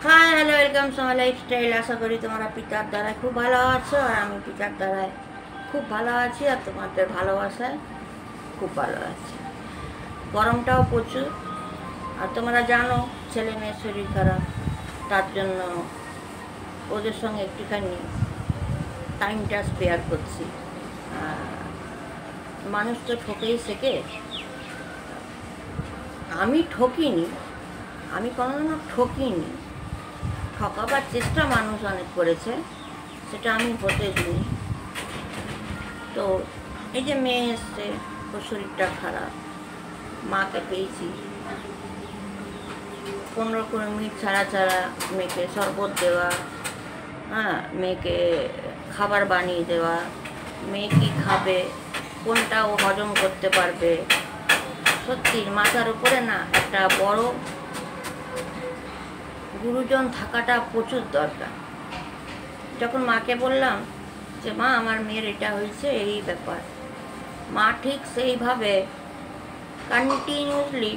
Hi hello welcome সময় lifestyle. আশা করি তোমরা পিতার দ্বারায় খুব ভালো আছো, আর আমি পিতার দ্বারায় খুব ভালো আছি, আর তোমাদের ভালোবাসায় খুব ভালো আছি। গরমটাও প্রচুর, আর তোমরা জানো ছেলে মেয়ের শরীর খারাপ, তার জন্য ওদের সঙ্গে একটুখানি টাইমটা স্পেয়ার করছি। মানুষ তো ঠকেই শেখে। আমি ঠকিনি, আমি কোনোদিনও ঠকিনি। ঠকাবার চেষ্টা মানুষ অনেক করেছে, সেটা আমি হতে দিই। তো এই যে মেয়ে এসছে, ওর শরীরটা খারাপ, মাকে পেয়েছি 15-20 মিনিট ছাড়া ছাড়া মেয়েকে শরবত দেওয়া, মেয়েকে খাবার বানিয়ে দেওয়া, মেয়ে কী খাবে, কোনটা ও হজম করতে পারবে। সত্যি মাথার উপরে না একটা বড় গুরুজন থাকাটা প্রচুর দরকার। যখন মাকে বললাম যে মা আমার মেয়ের এটা হয়েছে, এই ব্যাপার, মা ঠিক সেইভাবে কন্টিনিউসলি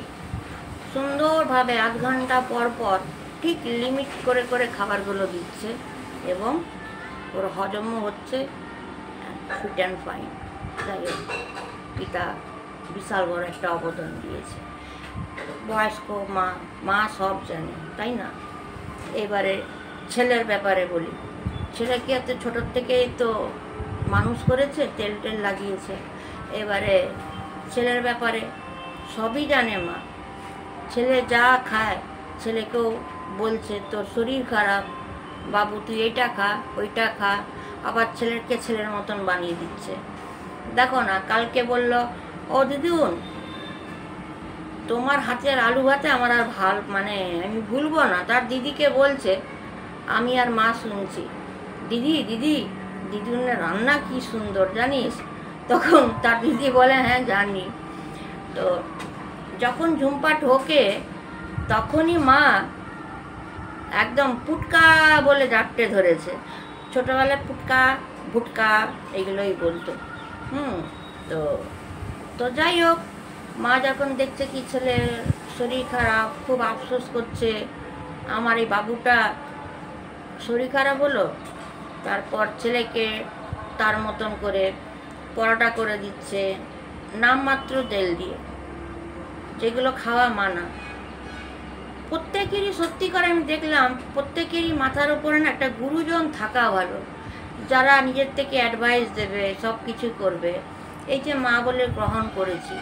সুন্দরভাবে আধ ঘন্টা পর পর ঠিক লিমিট করে করে খাবারগুলো দিচ্ছে, এবং ওর হজমও হচ্ছে, ফিট অ্যান্ড ফাইন। যাই হোক, পিতা বিশাল বড় একটা অবদান দিয়েছে। বয়স্ক মা মা সব জানে, তাই না? এবারে ছেলের ব্যাপারে বলি। ছেলেকে এত ছোটোর থেকেই তো মানুষ করেছে, তেল টেল লাগিয়েছে। এবারে ছেলের ব্যাপারে সবই জানে মা। ছেলে যা খায়, ছেলেকেও বলছে তোর শরীর খারাপ বাবু, তুই এইটা খা ওইটা খা, আবার ছেলেকে ছেলের মতন বানিয়ে দিচ্ছে। দেখো না, কালকে বলল ও দিদুন তোমার হাতের আলু ভাতে আমার আর আমি ভুলবো না। তার দিদিকে বলছে, আমি আর মা শুনছি, দিদি দিদি দিদুনের রান্না কি সুন্দর জানিস। তখন তার দিদি বলে হ্যাঁ জানি। তো যখন ঝুম্পা ঢোকে তখনই মা একদম পুটকা বলে জাপটে ধরেছে। ছোটোবেলায় পুটকা ভুটকা এগুলোই বলতো। তো তো যাই হোক, মা যখন দেখছে কি ছেলের শরীর খারাপ, খুব আফসোস করছে, আমার এই বাবুটা শরীর খারাপ হলো। তারপর ছেলেকে তার মতন করে পরোটা করে দিচ্ছে, নামমাত্র তেল দিয়ে, যেগুলো খাওয়া মানা। প্রত্যেকেরই সত্যি করে আমি দেখলাম, প্রত্যেকেরই মাথার উপরে না একটা গুরুজন থাকা ভালো, যারা নিজের থেকে অ্যাডভাইস দেবে, সব কিছু করবে। এই যে মা বলে গ্রহণ করেছি,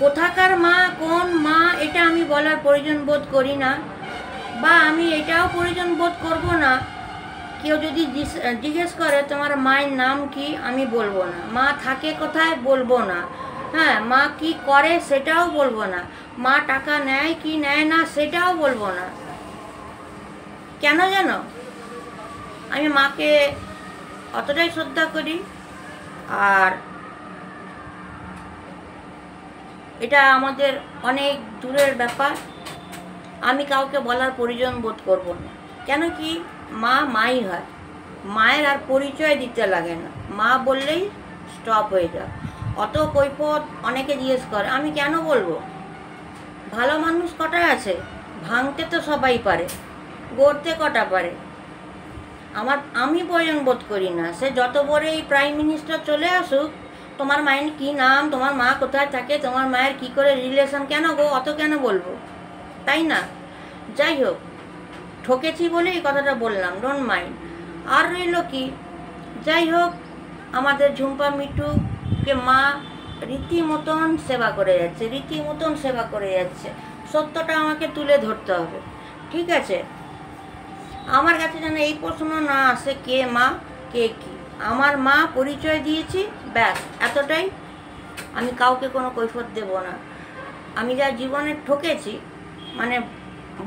কোথাকার মা কোন মা এটা আমি বলার প্রয়োজন বোধ করি না, বা আমি এটাও প্রয়োজন বোধ করব না। কেউ যদি জিজ্ঞেস করে তোমার মায়ের নাম কি, আমি বলবো না। মা থাকে কোথায় বলবো না, মা কি করে সেটাও বলবো না, মা টাকা নেয় কি নেয় না সেটাও বলবো না। কেন জানো? আমি মাকে অতটাই শ্রদ্ধা করি, আর এটা আমাদের অনেক দূরের ব্যাপার। আমি কাউকে বলার প্রয়োজন বোধ করব না। কেন কি, মা মাই হয়, মায়ের আর পরিচয় দিতে লাগে না, মা বললেই স্টপ হয়ে যায়। অত কৈফত অনেকে জিজ্ঞেস করে, আমি কেন বলবো? ভালো মানুষ কটা আছে? ভাঙতে তো সবাই পারে, গড়তে কটা পারে? আমি প্রয়োজন বোধ করি না। সে যত বড়ই প্রাইম মিনিস্টার চলে আসুক, তোমার মায়ের কী নাম, তোমার মা কোথায় থাকে, তোমার মায়ের কি করে রিলেশন, কেন গো অত কেন বলবো, তাই না? যাই হোক, ঠকেছি বলে এই কথাটা বললাম, ডোন্ট মাইন্ড। আর রইল কি, যাই হোক, আমাদের ঝুম্পা মিঠুকে মা রীতিমতন সেবা করে যাচ্ছে, রীতিমতন সেবা করে যাচ্ছে। সত্যটা আমাকে তুলে ধরতে হবে, ঠিক আছে? আমার কাছে যেন এই প্রশ্ন না আসে কে মা কে কি। আমার মা পরিচয় দিয়েছি, ব্যাস এতটাই। আমি কাউকে কোনো কৈফত দেব না। আমি যা জীবনে ঠকেছি মানে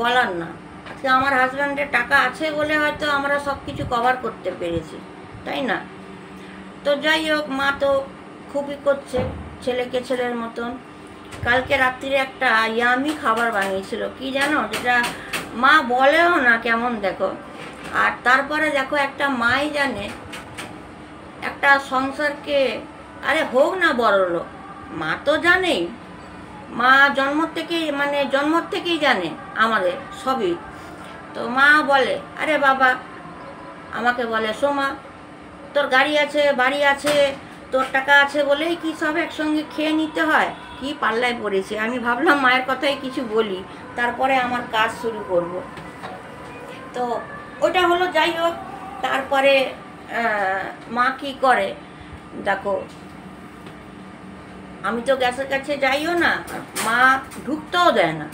বলার না। আজকে আমার হাজব্যান্ডের টাকা আছে বলে হয়তো আমরা সব কিছু কভার করতে পেরেছি, তাই না? তো যাই হোক, মা তো খুবই করছে ছেলেকে ছেলের মতন। কালকে রাত্রিরে একটা ইয়ামি খাবার বানিয়েছিল, কি জানো, যেটা মা বলেও না কেমন, দেখো। আর তারপরে দেখো, একটা মাই জানে একটা সংসারকে, আরে হোক না বড়লোক, মা তো জানেই, মা জন্ম থেকেই জানে আমাদের সবই। তো মা বলে, আরে বাবা, আমাকে বলে, সোমা, তোর গাড়ি আছে, বাড়ি আছে, তোর টাকা আছে বলেই কি সব একসঙ্গে খেয়ে নিতে হয়? কি পাল্লায় পড়েছে। আমি ভাবলাম মায়ের কথাই কিছু বলি, তারপরে আমার কাজ শুরু করব। তো ওটা হলো, যাই হোক। তারপরে মা কি করে দেখো, আমি তো গ্যাসের কাছে যাইও না, মা ঢুকতেও দেয় না।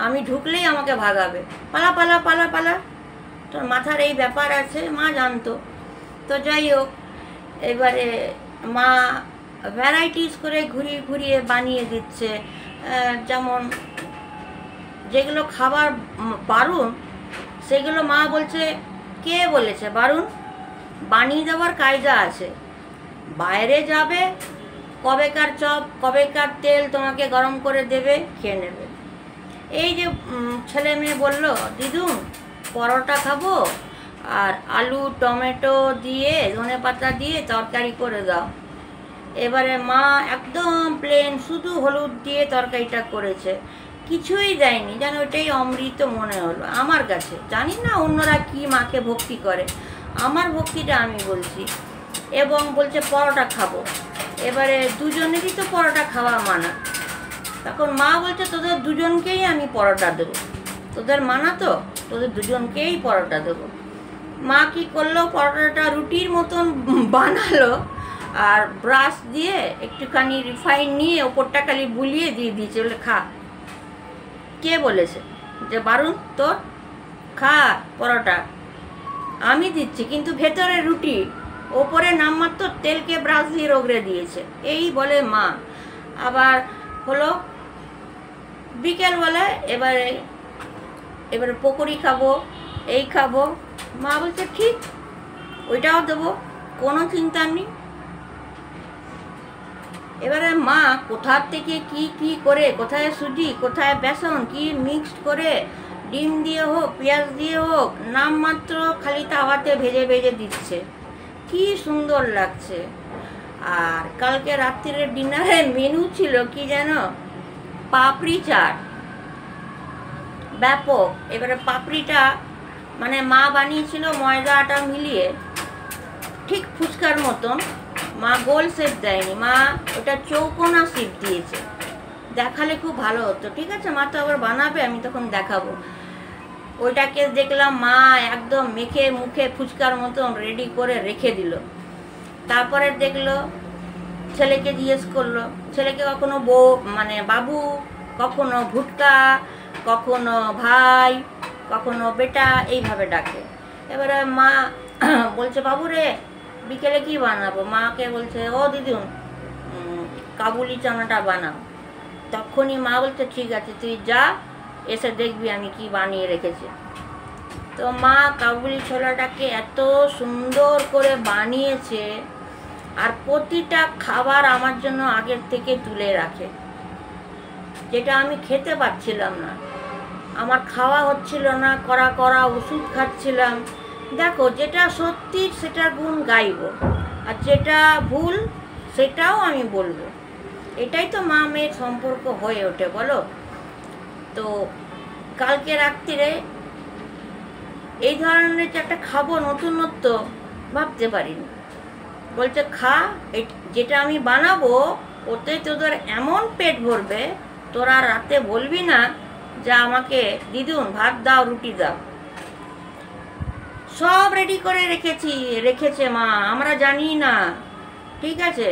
আমি ঢুকলেই আমাকে ভাগাবে, পালা পালা পালা পালা। তোর মাথার এই ব্যাপার আছে, মা জানতো। তো যাই হোক, এবারে মা ভ্যারাইটিস করে ঘুরিয়ে ঘুরিয়ে বানিয়ে দিচ্ছে। যেমন যেগুলো খাবার বারণ, সেগুলো মা বলছে, কে বলেছে বারণ? বানিয়ে দেওয়ার কায়দা আছে। বাইরে যাবে, কবেকার চপ, কবেকার তেল তোমাকে গরম করে দেবে, খেয়ে নেবে। এই যে ছেলে মেয়ে বললো, দিদুন পরোটা খাবো, আর আলু টমেটো দিয়ে ধনেপাতা দিয়ে তরকারি করে দাও। এবারে মা একদম প্লেন শুধু হলুদ দিয়ে তরকারিটা করেছে, কিছুই দেয়নি, যেন ওইটাই অমৃত মনে হলো আমার কাছে। জানি না অন্যরা কি মাকে ভক্তি করে, আমার ভক্তিটা আমি বলছি। এবং বলছে পরোটা খাবো। এবারে দুজনেরই তো পরোটা খাওয়া মানা। তখন মা বলছে, তোদের দুজনকেই আমি পরোটা দেবো। তোদের মানা তো, তোদের দুজনকেই পরোটা দেবো। মা কি করলো, পরোটাটা রুটির মতন বানালো, আর ব্রাশ দিয়ে একটুখানি রিফাইন নিয়ে ওপরটা খালি বুলিয়ে দিয়ে দিয়েছে, বলে খা। কে বলেছে যে বারণ তোর? খা পরোটা, আমি দিচ্ছি, কিন্তু ভেতরে রুটি, ওপরে নামমাত্র তেলকে ব্রাশ দিয়ে রগড়ে দিয়েছে। এই বলে মা। আবার হলো বিকেলবেলায়, এবারে পকোড়ি খাবো, এই খাবো। মা বলছে ঠিক, ওইটাও দেবো, কোনো চিন্তা নেই। এবারে মা কোথার থেকে কি কি করে, কোথায় সুজি, কোথায় বেসন, কি মিক্সড করে, ডিম দিয়ে হোক, পেঁয়াজ দিয়ে হোক, নামমাত্র খালি তাওয়াতে ভেজে ভেজে দিচ্ছে। কি সুন্দর লাগছে। আর কালকে রাত্রির ডিনারে মেনু ছিল কি যেন, পাপড়ি চাট, ব্যাপক। এবারে পাপড়িটা মানে মা বানিয়েছিল ময়দা আটা মিলিয়ে, ঠিক ফুচকার মতন। মা গোল শেপ দেয়নি, মা ওটা চৌকোনা শেপ দিয়েছে। দেখালে খুব ভালো হতো। ঠিক আছে, মা তো আবার বানাবে, আমি তখন দেখাবো। ওইটাকে দেখলাম মা একদম মেখে মুখে ফুচকার মতন রেডি করে রেখে দিল। তারপরে দেখলো, ছেলেকে জিজ্ঞেস করলো, ছেলেকে কখনো মানে বাবু, কখনো ভুটকা, কখনো ভাই, কখনো বেটা, এইভাবে ডাকে। এবারে মা বলছে, বাবু রে, বিকেলে কি বানাবো? মাকে বলছে, ও দিদুন, কাবুলি চানাটা বানাও। তখনই মা বলছে, ঠিক আছে, তুই যা, এসে দেখবি আমি কি বানিয়ে রেখেছি। তো মা কাবুলি ছোলাটাকে এত সুন্দর করে বানিয়েছে, আর প্রতিটা খাবার আমার জন্য আগের থেকে তুলে রাখে, যেটা আমি খেতে পারছিলাম না, আমার খাওয়া হচ্ছিল না, করা ওষুধ খাচ্ছিলাম। দেখো, যেটা সত্যি সেটার গুণ গাইব, আর যেটা ভুল সেটাও আমি বলবো। এটাই তো মা মেয়ের সম্পর্ক হয়ে ওঠে, বলো। তো কালকে রাত্রিরে এই ধরনের যে একটা খাবো, নতুনত্ব ভাবতে পারিনি। বলছে খা, যেটা আমি বানাবো ওতে তোদের এমন পেট ভরবে, তোরা রাতে বলবি না যে আমাকে দিদুন ভাত দাও, রুটি দাও। সব রেডি করে রেখেছে মা, আমরা জানি না। ঠিক আছে,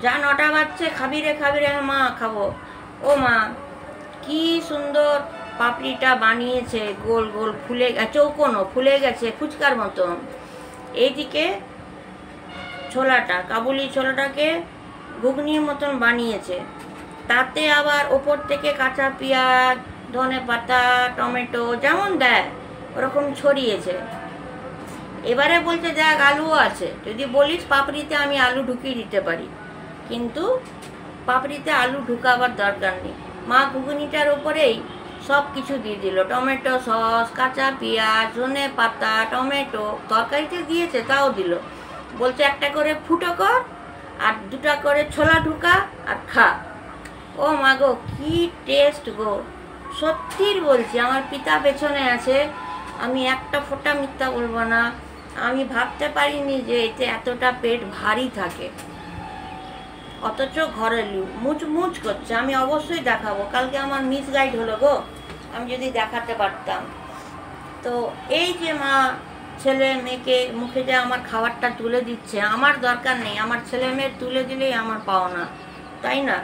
যা 9টা বাজছে, খাবি রে মা, খাবো। ও মা, কি সুন্দর পাপড়িটা বানিয়েছে, গোল গোল ফুলে, চৌকোনো ফুলে গেছে ফুচকার মতন। এইদিকে ছোলাটা, কাবুলি ছোলাটাকে ঘুগনির মতন বানিয়েছে, তাতে আবার ওপর থেকে কাঁচা পেঁয়াজ, ধনেপাতা, টমেটো যেমন দেয় ওরকম ছড়িয়েছে। এবারে বলছে, দেখ আলুও আছে, যদি বলিস পাপড়িতে আমি আলু ঢুকিয়ে দিতে পারি, কিন্তু পাপড়িতে আলু ঢুকাবার দরকার নেই। মা ঘুগনিটার ওপরেই সব কিছু দিয়ে দিল, টমেটো সস, কাঁচা পেঁয়াজ, ধনেপাতা, টমেটো, তরকারিতে দিয়েছে তাও দিল। বলছে একটা করে ফুটো কর, আর 2টা করে ছোলা ঢুকা, আর খা। ও মা গো, কি টেস্ট গো, সত্যিই বলছি, আমার পিতা পেছনে আছে, আমি একটা ফোঁটা মিথ্যা বলবো না। আমি ভাবতে পারিনি যে এতে এতটা পেট ভারী থাকে, অথচ ঘরে মুচমুচ করছে। আমি অবশ্যই দেখাবো, কালকে আমার মিসগাইড হলো গো, আমি যদি দেখাতে পারতাম। তো এই যে মা ছেলে মেয়েকে মুখে যে আমার খাবারটা তুলে দিচ্ছে, আমার দরকার নেই, আমার ছেলে মেয়ে তুলে দিলেই আমার পাওনা, তাই না?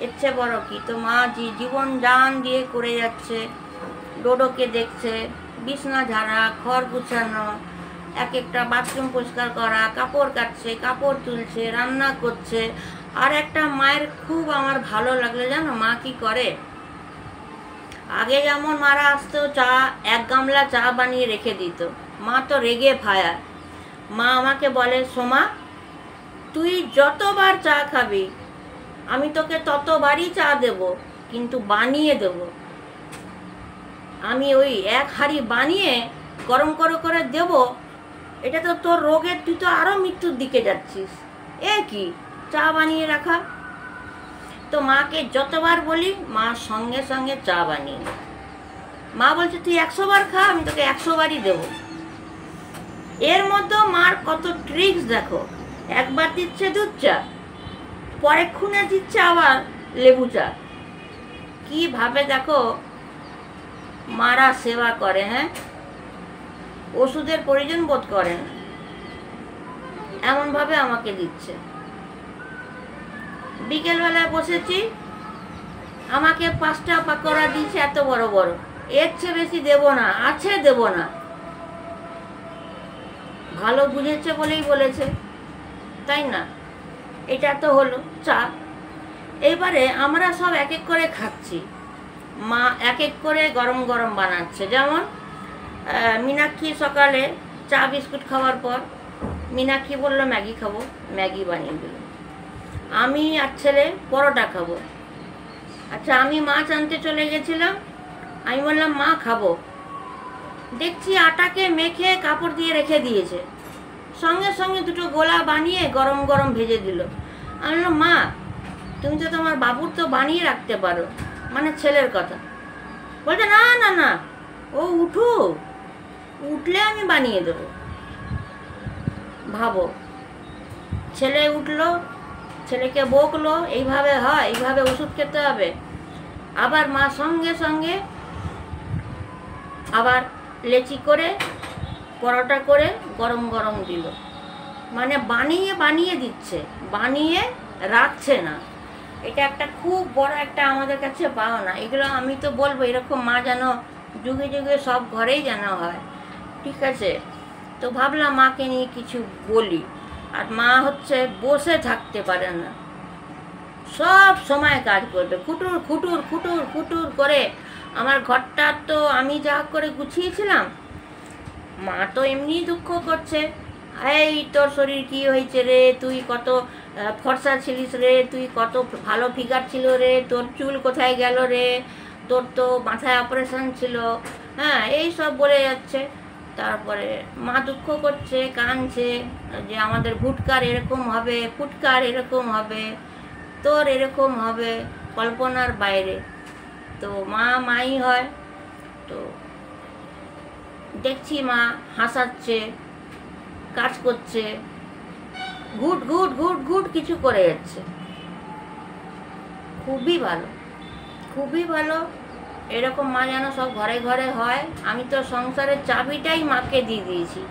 এর চেয়ে বড় কি? তো মা জীবন জান দিয়ে করে যাচ্ছে, ডোডোকে দেখছে, বিছনা ঝাড়া, খড় গুছানো, এক একটা বাথরুম পরিষ্কার করা, কাপড় কাটছে, কাপড় তুলছে, রান্না করছে। আর একটা মায়ের খুব আমার ভালো লাগলো জানো, মা কি করে? আগে যেমন মারা আসতো, চা এক গামলা চা বানিয়ে রেখে দিত, মা তো রেগে ফায়ার। মা আমাকে বলে, সোমা তুই যতবার চা খাবি আমি তোকে ততবারই চা দেব, কিন্তু বানিয়ে দেব। আমি ওই এক হাঁড়ি বানিয়ে গরম করে দেব, এটা তো তোর রোগের, তুই তো আরও মৃত্যুর দিকে যাচ্ছিস। এ কি চা বানিয়ে রাখা? তো মাকে যতবার বলি মা সঙ্গে সঙ্গে চা বানিয়ে। মা বলছে তুই 100 বার খা, আমি তোকে 100 বারই দেবো। এর মধ্যে মার কত ট্রিক্স দেখো, একবার দিচ্ছে দুধ চা, পরেক্ষণে দিচ্ছে আবার লেবু চা। কিভাবে দেখো মারা সেবা করে, হ্যাঁ, ওষুধের প্রয়োজন বোধ করেন, এমনভাবে আমাকে দিচ্ছে। বিকেলবেলায় বসেছি, আমাকে 5টা পাকোড়া দিয়েছে, এত বড় বড়, এর চেয়ে বেশি দেবো না, আছে দেবো না। ভালো বুঝেছে বলেই বলেছে, তাই না? এটা তো হলো চা। এবারে আমরা সব এক এক করে খাচ্ছি, মা এক এক করে গরম গরম বানাচ্ছে। যেমন মীনাক্ষী সকালে চা বিস্কুট খাওয়ার পর মীনাক্ষী বললো ম্যাগি খাবো, ম্যাগি বানিয়ে দিল। আমি আর ছেলে পরোটা খাবো। আচ্ছা, আমি মাছ আনতে চলে গেছিলাম, আমি বললাম মা খাবো, দেখছি আটাকে মেখে কাপড় দিয়ে রেখে দিয়েছে, সঙ্গে সঙ্গে দুটো গোলা বানিয়ে গরম গরম ভেজে দিল। আমি বললাম মা তুমি তো তোমার বাবুর তো বানিয়ে রাখতে পারো, মানে ছেলের কথা। বলছে না না না, ও উঠলে আমি বানিয়ে দেবো। ভাবো, ছেলে উঠলো, ছেলেকে বকলো, এইভাবে হয়, এইভাবে ওষুধ খেতে হবে। আবার মা সঙ্গে সঙ্গে আবার লেচি করে পরোটা করে গরম গরম দিল। মানে বানিয়ে বানিয়ে দিচ্ছে, বানিয়ে রাখছে না। এটা একটা খুব বড় একটা আমাদের কাছে পাওনা। এগুলো আমি তো বলবো এরকম মা যেন যুগে যুগে সব ঘরেই যেন হয়, ঠিক আছে? তো ভাবলাম মাকে নিয়ে কিছু বলি। আর মা হচ্ছে বসে থাকতে পারে না, সব সময় কাজ করবে, খুটুর খুটুর খুটুর খুটুর করে। আমার ঘরটা তো আমি যা করে গুছিয়েছিলাম, মা তো এমনি দুঃখ করছে, এই তোর শরীর কি হয়েছে রে, তুই কত ফর্সা ছিলিস রে, তুই কত ভালো ফিগার ছিল রে, তোর চুল কোথায় গেল রে, তোর তো মাথায় অপারেশন ছিল, হ্যাঁ, এই সব বলে যাচ্ছে। তারপরে মা দুঃখ করছে, কাঁদছে যে আমাদের ভুটকার এরকম হবে, ফুটকার এরকম হবে, তোর এরকম হবে, কল্পনার বাইরে। তো মা মাই হয়। তো দেখছি মা হাসাচ্ছে, কাজ করছে, ঘুট ঘুট ঘুট ঘুট কিছু করে যাচ্ছে। খুবই ভালো, খুবই ভালো। এরকম মা যেন সব ঘরে ঘরে হয়। আমি তো সংসারের চাবিটাই মাকে দিয়ে দিয়েছি,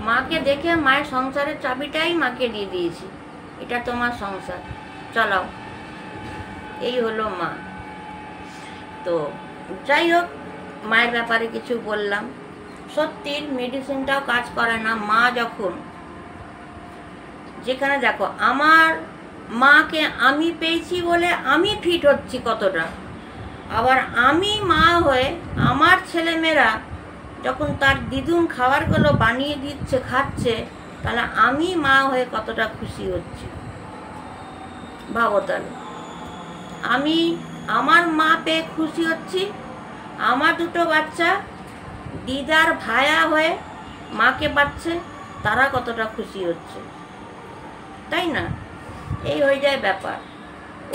মাকে দেখে মায়ের সংসারের চাবিটাই মাকে দিয়ে দিয়েছি, এটা তোমার সংসার, চালাও। এই হলো মা। তো যাই হোক, মায়ের ব্যাপারে কিছু বললাম। সত্যি মেডিসিনটাও কাজ করে না। মা যখন যেখানে দেখো, আমার মাকে আমি পেয়েছি বলে আমি ফিট হচ্ছি কতটা, আবার আমি মা হয়ে আমার ছেলেমেয়েরা যখন তার দ্বিগুণ খাবারগুলো বানিয়ে দিচ্ছে, খাচ্ছে, তাহলে আমি মা হয়ে কতটা খুশি হচ্ছি। ভাবো তাহলে, আমি আমার মা পেয়ে খুশি হচ্ছি, আমার দুটো বাচ্চা দিদার ভায়া হয়ে মাকে পাচ্ছে, তারা কতটা খুশি হচ্ছে, তাই না? এই হয়ে যায় ব্যাপার।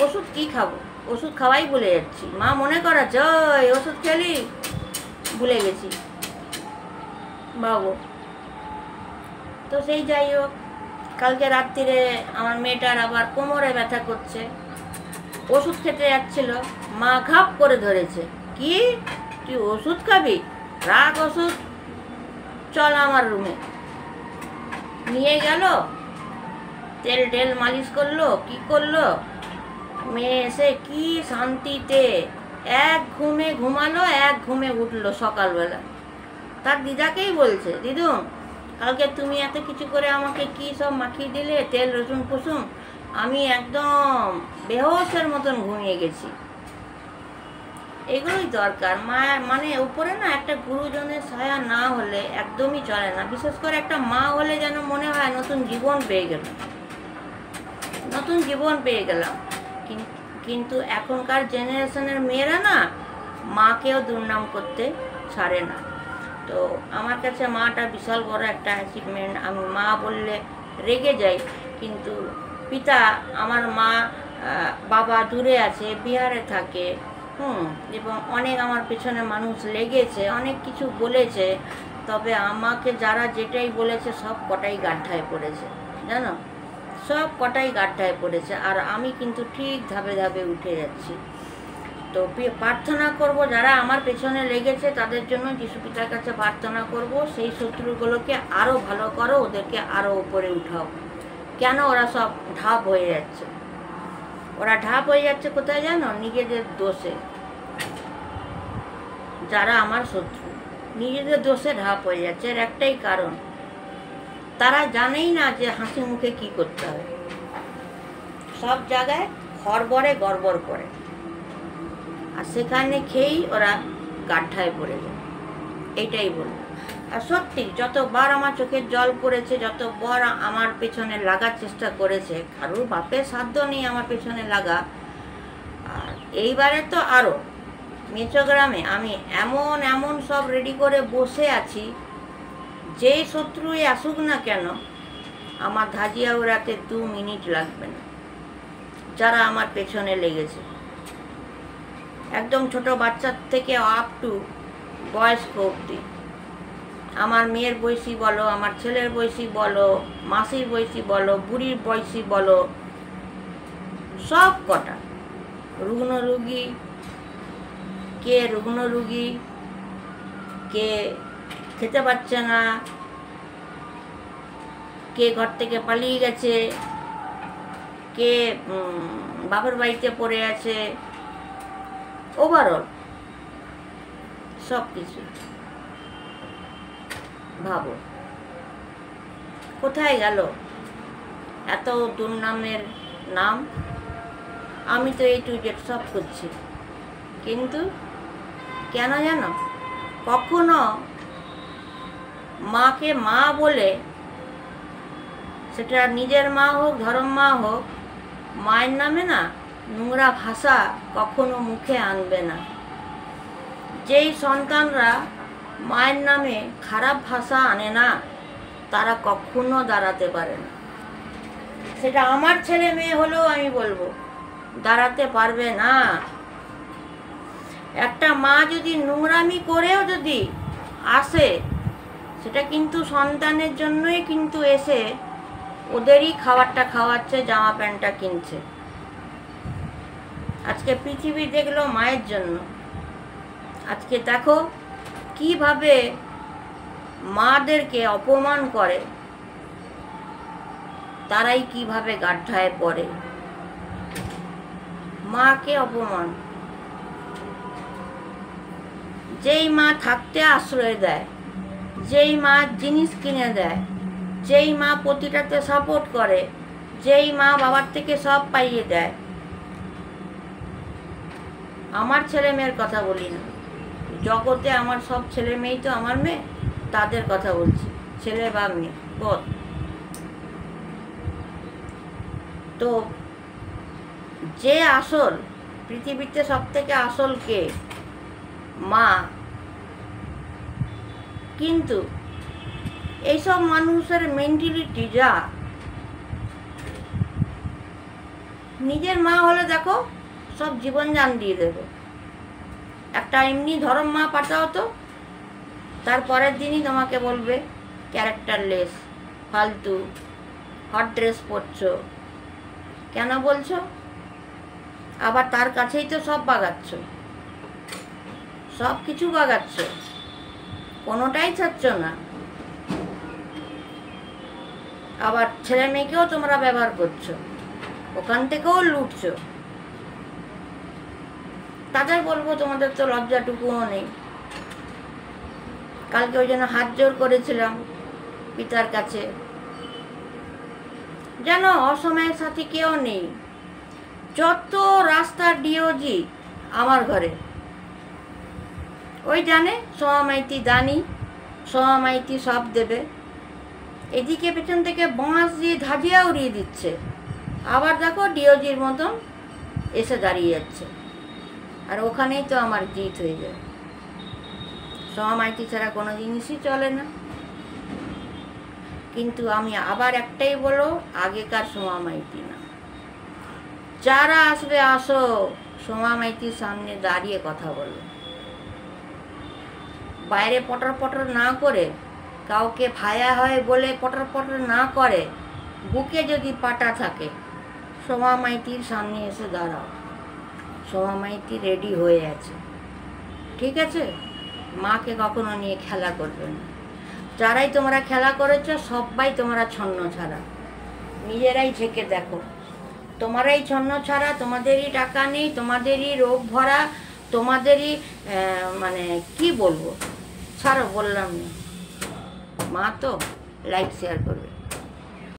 ওষুধ কি খাবো? ওষুধ খাওয়াই ভুলে যাচ্ছি। মা মনে করাচ্ছে ওই ওষুধ খেলি, ভুলে গেছি বাবু। তো সেই যাই হোক, কালকে রাত্রিরে আমার মেয়েটার আবার কোমরে ব্যথা করছে, ওষুধ খেতে যাচ্ছিল, মা ঘাপ করে ধরেছে, কি তুই ওষুধ খাবি, রাখ ওষুধ, চল আমার রুমে। নিয়ে গেল, তেল টেল মালিশ করলো, কি করলো, মেয়ে এসে কি শান্তিতে এক ঘুমে ঘুমালো, এক ঘুমে উঠলো সকালবেলা। তার দিদাকেই বলছে, দিদুম কালকে তুমি এত কিছু করে আমাকে কি সব মাখিয়ে দিলে, তেল রসুন ফসুন, আমি একদম বেহোশের মতন ঘুমিয়ে গেছি। এগুলোই দরকার। মায়ের মানে উপরে না একটা গুরুজনের ছায়া না হলে একদমই চলে না। বিশেষ করে একটা মা হলে যেন মনে হয় নতুন জীবন পেয়ে গেল, নতুন জীবন পেয়ে গেলাম। কিন্তু এখনকার জেনারেশনের মেয়েরা না মাকেও দুর্নাম করতে ছাড়ে না। তো আমার কাছে মাটা বিশাল বড় একটা অ্যাচিভমেন্ট। আমি মা বললে রেগে যাই, কিন্তু পিতা, আমার মা, বাবা দূরে আছে, বিহারে থাকে, এবং অনেক আমার পেছনে মানুষ লেগেছে, অনেক কিছু বলেছে, তবে আমাকে যারা যেটাই বলেছে সব কটাই গাড্ডায় পড়েছে, জানো, সব কটাই গাড্ডায় পড়েছে। আর আমি কিন্তু ঠিক ধাপে ধাপে উঠে যাচ্ছি। তো প্রার্থনা করব, যারা আমার পেছনে লেগেছে তাদের জন্য যিশু পিতার কাছে প্রার্থনা করব, সেই শত্রুগুলোকে আরও ভালো করো, ওদেরকে আরও উপরে উঠাও। কেন ওরা সব ঢাপ হয়ে যাচ্ছে? ওরা ঢাপ হয়ে যাচ্ছে কোথায় জানো? নিজেদের দোষে। যারা আমার শত্রু নিজেদের দোষে ঢাপ হয়ে যাচ্ছে। এর একটাই কারণ, তারা জানেই না যে হাসি মুখে কি করতে হবে। সব জায়গায় হড়বড়ে গড়বড় করে, আর সেখানে খেয়েই ওরা গাড্ডায় পড়ে যায়। এইটাই বলবো। আর সত্যি যতবার আমার চোখের জল পড়েছে, যতবার আমার পেছনে লাগার চেষ্টা করেছে, কারোর বাপের সাধ্য নেই আমার পেছনে লাগা। আর এইবারে তো আরও মেচোগ্রামে আমি এমন এমন সব রেডি করে বসে আছি, যেই শত্রুই আসুক না কেন আমার ধাজিয়া ওড়াতে 2 মিনিট লাগবে না। যারা আমার পেছনে লেগেছে, একদম ছোট বাচ্চার থেকে আপ টু বয়স্ক অবধি, আমার মেয়ের বয়সী বলো, আমার ছেলের বয়সী বলো, মাসির বয়সী বলো, বুড়ির বয়সী বলো, সব কটা, রুগ্ন রুগী, কে রুগ্ন রুগী, কে খেতে পারছে না, কে ঘর থেকে পালিয়ে গেছে, কে বাপের বাড়িতে পড়ে আছে, ওভারঅল সব কিছু। ভাবো কোথায় গেল এত দুর্নামের নাম? আমি তো A to Z সব করছি, কিন্তু কেন জানো, কখনো মাকে মা বলে, সেটা নিজের মা হোক, ধর্ম মা হোক, মায়ের নামে না নোংরা ভাষা কখনো মুখে আনবে না। যেই সন্তানরা মায়ের নামে খারাপ ভাষা আনে না, তারা কখনো দাঁড়াতে পারে না। সেটা আমার ছেলে মেয়ে হলেও আমি বলবো, দাঁড়াতে পারবে না। একটা মা যদি নোংরামি করেও যদি আসে, সেটা কিন্তু সন্তানের জন্যই কিন্তু এসে ওদেরই খাবারটা খাওয়াচ্ছে, জামা প্যান্টটা কিনছে। আজকে পৃথিবী দেখলো মায়ের জন্য। আজকে দেখো কিভাবে মাদেরকে অপমান করে, তারাই কিভাবে গাড্ডায় পড়ে। মাকে অপমান, যেই মা থাকতে আশ্রয় দেয়, যেই মা জিনিস কিনে দেয়, যেই মা প্রতিটাতে সাপোর্ট করে, যেই মা বাবার থেকে সব পাইয়ে দেয়। আমার ছেলে মেয়ের কথা বলি না, জগতে আমার সব ছেলে মেয়েই তো আমার মেয়ে, তাদের কথা বলছি, ছেলে বা মেয়ে বোধ। তো যে আসল, পৃথিবীতে সব থেকে আসল কে? মা। কিন্তু এইসব মানুষের মেন্টালিটি যা, নিজের মা হলে দেখো সব জীবন জান দিয়ে দেবে। একটা এমনি ধরম মা পাঠাও তো, তার পরের দিনই তোমাকে বলবে ক্যারেক্টারলেস, ফালতু, হট ড্রেস পরছো, কেন বলছো? আবার তার কাছেই তো সব বাগাচ্ছ, সব কিছু বাগাচ্ছ, কোনোটাই ছাড়ছ না। আবার ছেলে মেয়েকেও তোমরা ব্যবহার করছো, ওখান থেকেও লুটছো। তাদের বলবো তোমাদের তো লজ্জাটুকুও নেই। কালকে ওই জন্য হাত জোর করেছিলাম পিতার কাছে, যেন অসময়ের সাথী কেউ নেই। যত রাস্তার ডিওজি আমার ঘরে, ওই জানে সোমা মাইতি দানি, সোমা মাইতি সব দেবে। এদিকে পেছন থেকে বাঁশ দিয়ে ধাজিয়া উড়িয়ে দিচ্ছে, আবার দেখো ডিওজির মতন এসে দাঁড়িয়ে যাচ্ছে, আর ওখানেই তো আমার জিত হয়ে যায়। সোমা মাইতি ছাড়া কোনো জিনিসই চলে না। কিন্তু আমি আবার একটাই বলো, আগেকার সোমা মাইতি না। যারা আসবে আসো, সোমা মাইতির সামনে দাঁড়িয়ে কথা বলো, বাইরে পটর পটর না করে, কাউকে ভায়া হয় বলে পটর পটর না করে, বুকে যদি পাটা থাকে, সোমা মাইতির সামনে এসে দাঁড়াও। সোমা মাইতি রেডি হয়ে আছে, ঠিক আছে? মাকে কখনো নিয়ে খেলা করবে না। যারাই তোমরা খেলা করেছ সবাই তোমরা ছন্ন ছাড়া, নিজেরাই ঝেঁকে দেখো। তোমারাই ছন্ন ছাড়া, তোমাদেরই টাকা নেই, তোমাদেরই রোগ ভরা, তোমাদেরই মানে কি বলবো, ছাড়ো, বললাম না। মা তো লাইক শেয়ার করবে।